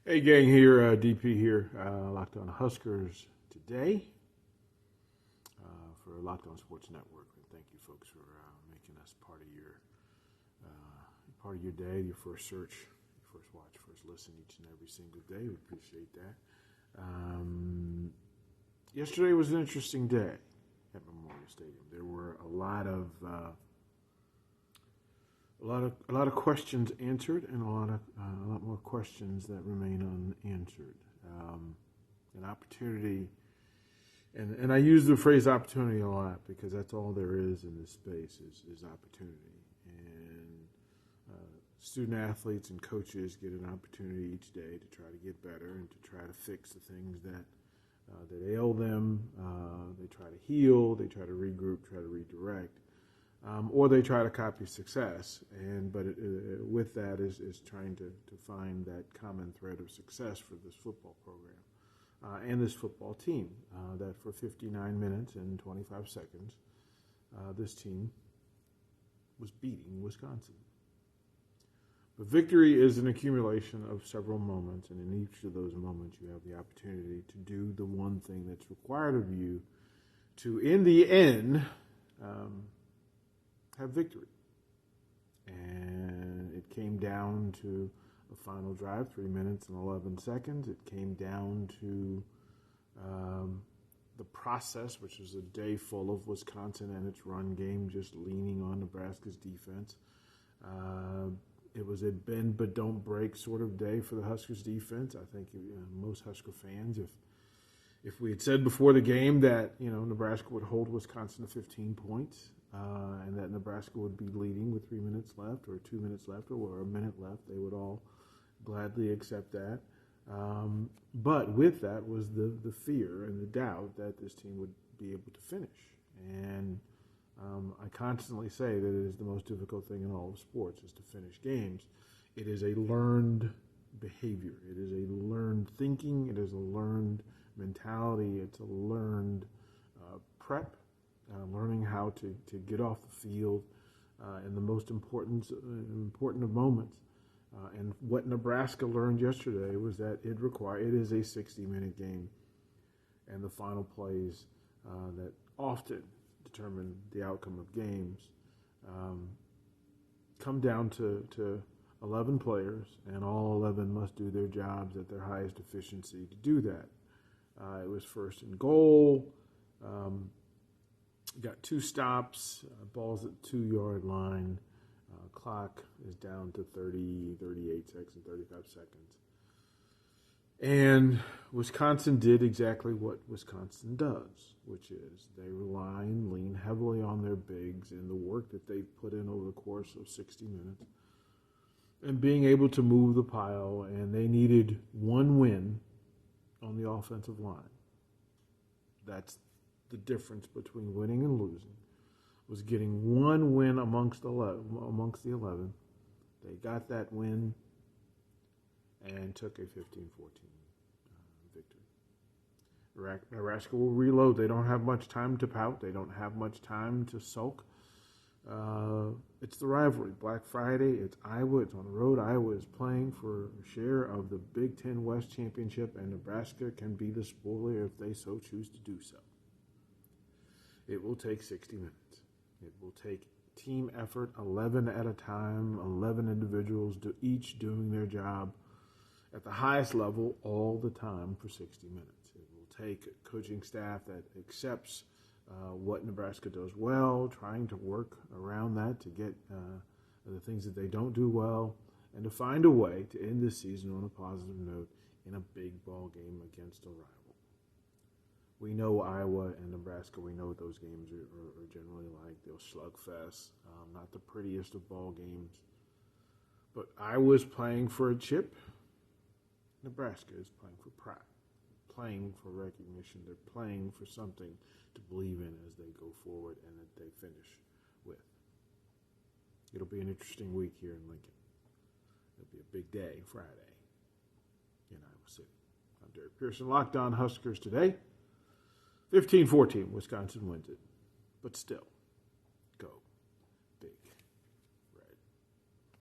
Hey gang, here DP here, Locked On Huskers today for Locked On Sports Network. And thank you, folks, for making us part of your day, your first search, your first watch, first listen each and every single day. We appreciate that. Yesterday was an interesting day at Memorial Stadium. There were a lot of questions answered, and a lot more questions that remain unanswered. An opportunity, and I use the phrase opportunity a lot because that's all there is in this space is opportunity. And student athletes and coaches get an opportunity each day to try to get better and to try to fix the things that ail them. They try to heal, they try to regroup, try to redirect. Or they try to copy success, but with that is trying to find that common thread of success for this football program and this football team. That for 59 minutes and 25 seconds, this team was beating Wisconsin. But victory is an accumulation of several moments, and in each of those moments, you have the opportunity to do the one thing that's required of you to, in the end, have victory. And it came down to a final drive, 3 minutes and 11 seconds. It came down to the process, which was a day full of Wisconsin and its run game, just leaning on Nebraska's defense. It was a bend but don't break sort of day for the Huskers defense. I think most Husker fans, if we had said before the game that Nebraska would hold Wisconsin to 15 points, and that Nebraska would be leading with 3 minutes left or 2 minutes left or a minute left, they would all gladly accept that. But with that was the fear and the doubt that this team would be able to finish. And I constantly say that it is the most difficult thing in all of sports is to finish games. It is a learned behavior. It is a learned thinking. It is a learned mentality. It's a learned prep. Learning how to get off the field in the most important of moments. And what Nebraska learned yesterday was that it is a 60-minute game. And the final plays that often determine the outcome of games come down to 11 players, and all 11 must do their jobs at their highest efficiency to do that. It was first and goal. Got 2 stops, ball's at the 2-yard line, clock is down to 38 seconds, 35 seconds. And Wisconsin did exactly what Wisconsin does, which is they rely and lean heavily on their bigs and the work that they've put in over the course of 60 minutes and being able to move the pile, and they needed one win on the offensive line. That's the difference between winning and losing, was getting one win amongst the 11. They got that win and took a 15-14 victory. Nebraska will reload. They don't have much time to pout. They don't have much time to sulk. It's the rivalry. Black Friday, it's Iowa. It's on the road. Iowa is playing for a share of the Big Ten West Championship, and Nebraska can be the spoiler if they so choose to do so. It will take 60 minutes. It will take team effort, 11 at a time, 11 individuals each doing their job at the highest level all the time for 60 minutes. It will take a coaching staff that accepts what Nebraska does well, trying to work around that to get the things that they don't do well, and to find a way to end this season on a positive note in a big ball game against a rival. We know Iowa and Nebraska, we know what those games are generally like. They'll slugfest, not the prettiest of ball games. But Iowa's playing for a chip. Nebraska is playing for pride, playing for recognition. They're playing for something to believe in as they go forward and that they finish with. It'll be an interesting week here in Lincoln. It'll be a big day, Friday, in Iowa City. I'm Derrick Pearson, Locked On Huskers today. 15-14, Wisconsin wins it. But still,